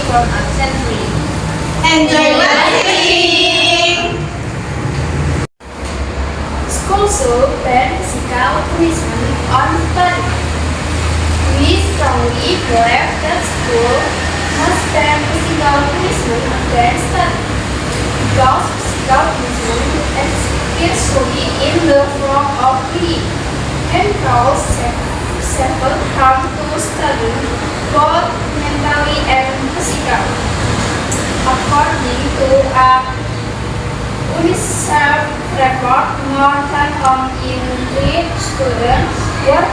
from absently. Enjoy learning! School should ban physical punishment on study. We strongly believe that school must ban physical punishment against study because physical punishment especially in the form of beating can cause severe harm to students both mentally and physically. According to a UNICEF report, more than 1 in 3 students will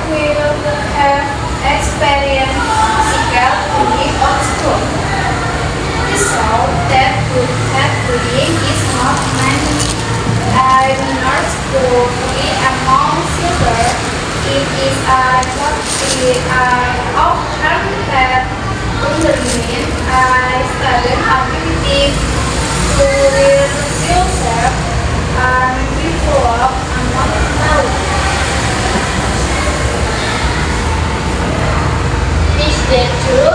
have experienced physical bullying at school. This shows that bullying is not minor bully among children. It is often that undermine a student's ability to realize yourself and develop moral knowledge. Is that true?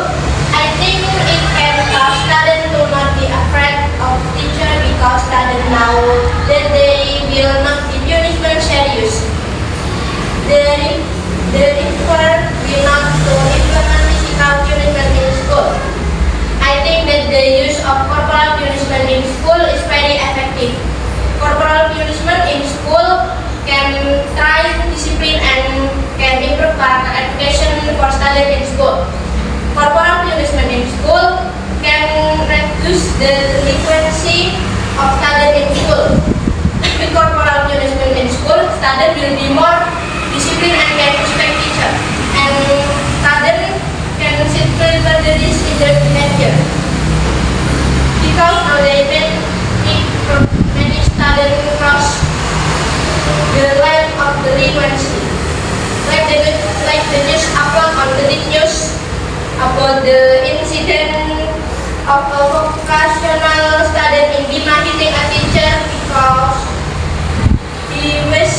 I think it can cause students to not be afraid of teacher because students know that they will not be punishment serious. The effort will not to implement physical punishment in school. I think that the use of corporal punishment in school is very effective. Corporal punishment in school can train discipline and can improve character education for students in school. Corporal punishment in school can reduce the delinquency of students in school. With corporal punishment in school, students will be more disciplined and can respect teacher. And students can set priorities in their behavior. Because nowadays many students cross the line of delinquency. Like the news upload on the news about the incident of a vocational student in Bima hitting a teacher because he was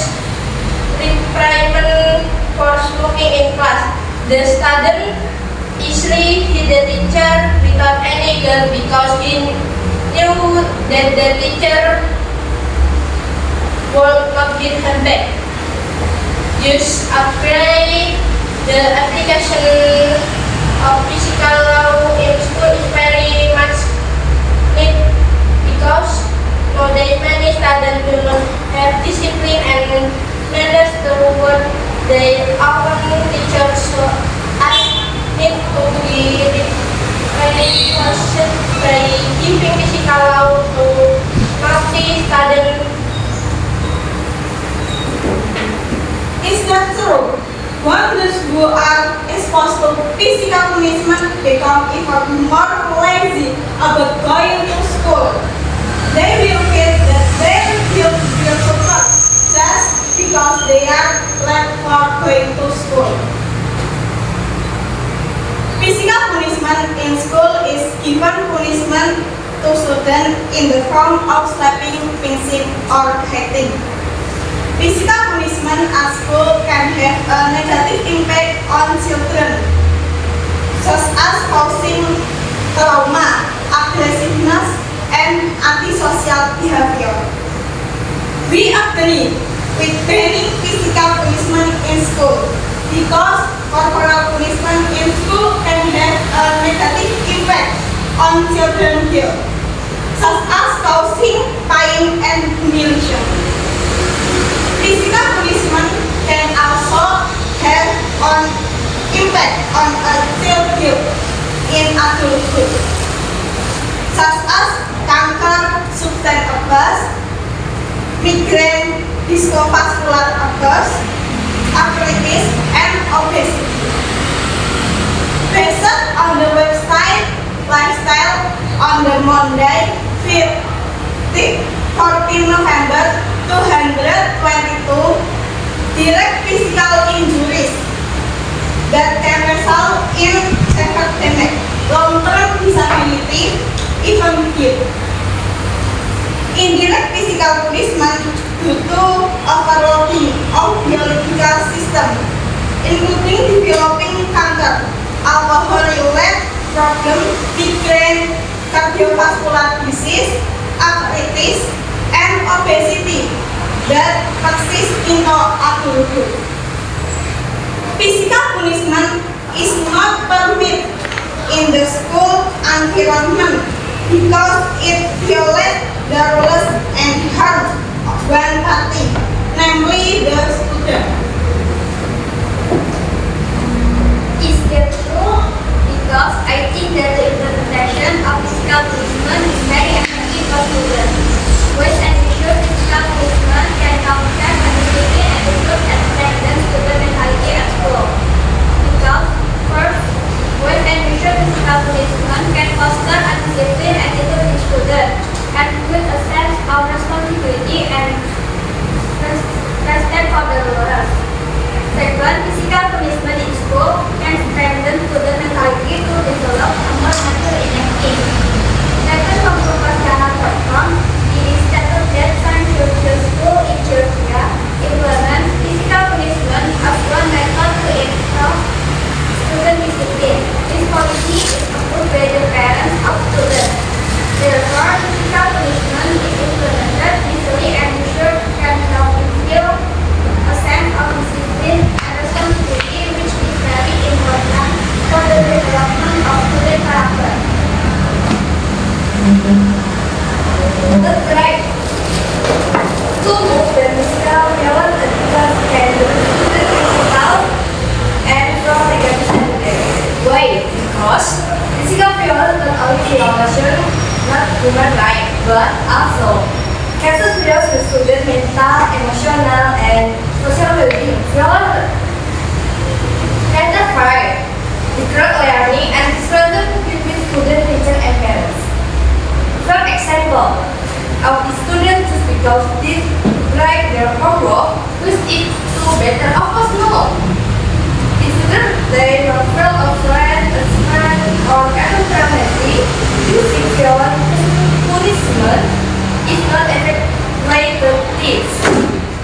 reprimanded for smoking in class. The student easily hit the teacher without any gun because he knew that the teacher would not beat him back. Just apply the application of physical law in school is very much needed because nowadays many students do not have discipline and manners toward their own teachers. So I need to be reinforced by giving physical law to multi students. Is that true? When those who are exposed to physical punishment become even more lazy about going to school. They will feel that they will feel support just because they are late for going to school. Physical punishment in school is given punishment to students in the form of slapping, pinching, or hitting. Physical punishment at school can have a negative impact on children, such as causing trauma, aggressiveness, and antisocial behavior. We agree with banning physical punishment in school because corporal punishment in school can have a negative impact on children here, such as causing pain and humiliation. Physical punishment can also have an impact on a child in adulthood, such as cancer, substance abuse, migraine, cardiovascular abuse, arthritis, and obesity. Based on the website Lifestyle on the Monday, 14 November 222, direct physical injuries that can result in severe damage, long-term disability, even death. Indirect physical punishment due to overloading of biological system, including developing cancer, alcohol-related problem migraine, cardiovascular disease, arthritis, and obesity that persist into adulthood. Physical punishment is not permitted in the school environment because it violates the rules and harms one party, namely the student. Is that true? Because I think that the implementation of physical punishment is very effective for students. When and ensure physical punishment can combat aggressivity and improve and strengthen student mentality at school. Because first, when and ensure physical punishment can foster a disciplined attitude in students and build a sense of responsibility and respect for the rules. Second, physical punishment in school can strengthen student mentality to develop a more mature inactive. Second, from Propaganda.com, it is stated that some churches school in Georgia implement physical punishment as one method to improve student discipline. This policy is approved by the parents of students. Therefore, physical punishment is implemented easily and ensure can help instill a sense of discipline and responsibility which is very important for the development of student character. That's right. To move the physical beyond the class can the student physical and from negative standards. Why? Because physical violence not only violation not human right but also causes the student mental, emotional, and social well-being. Chapter 5. Secret learning and strengthen between student, teacher, and parents. For example, of the students just because they like their homework, which is to better of course no. The students they not feel afraid, ashamed, or calamity, using violent punishment is not effective.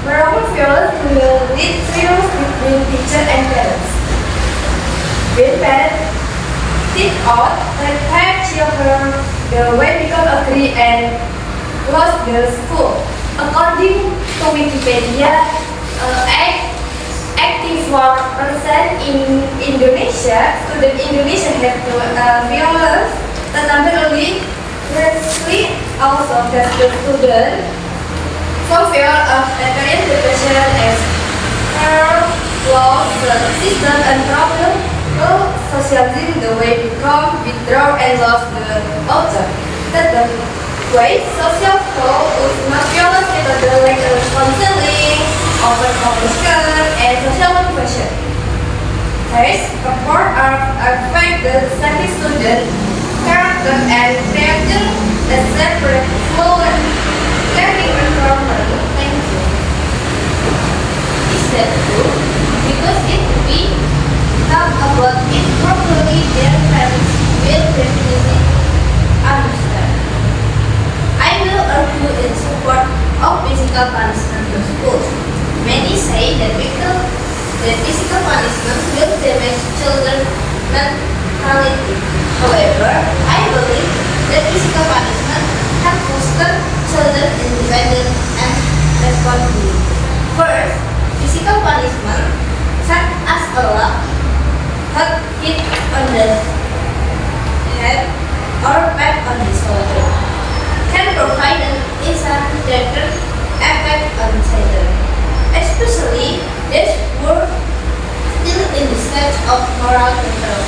Moreover, violence will lead fears between teacher and parents. When parents sit out, prepare children, the way become agree and lost the school. According to Wikipedia, 84% in Indonesia, student Indonesia have violence, temporarily, recently also that the student some fear of apparent depression as loss the system and problem socializing the way become withdraw and lost the object. That the way social school is not violence method like counseling, open competition, and social motivation. These support affect the study student character and creating a separate flow learning environment. Thank you. Is that true? Because if we talk about it properly, their parents will definitely understand. I will argue in support of physical punishment in schools. Many say that physical punishment will damage children's mentality. However, I believe that physical punishment can foster children's independence and responsibility. First, physical punishment, such as a hit on the head or pat on the shoulder, can provide an instant deterrent effect on children, especially those who are still in the stage of moral control.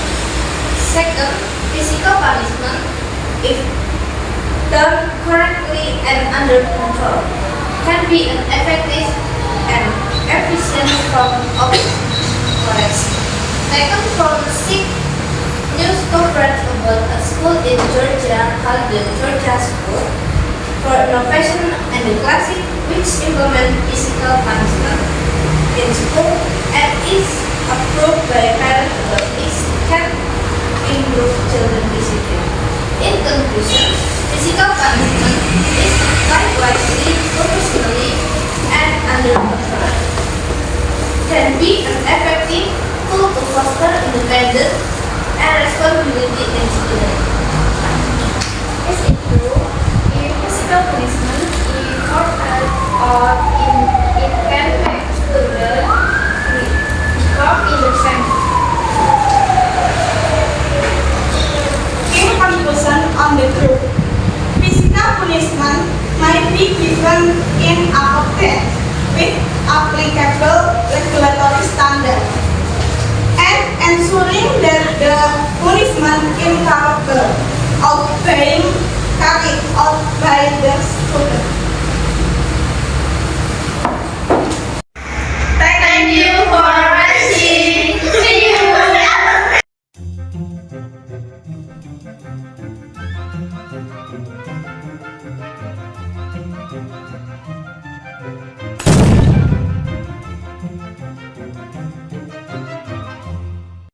Second, physical punishment, if done correctly and under control, can be an effective and efficient form of correction. Taken from sick news coverage about a school in Georgia called the Georgia School for Innovation and the Classic, which implement physical punishment in school and is approved by parents authorities, can improve children's discipline. In conclusion, physical punishment is applied wisely, professionally, and under control, can be an effective tool to foster independence, and responsibility in students. Is it true? If physical punishment is important or it can make students become innocent. In conclusion on the truth, physical punishment might be given in accordance with applicable regulatory standards and ensuring that the punishment incapable of being carried out by the student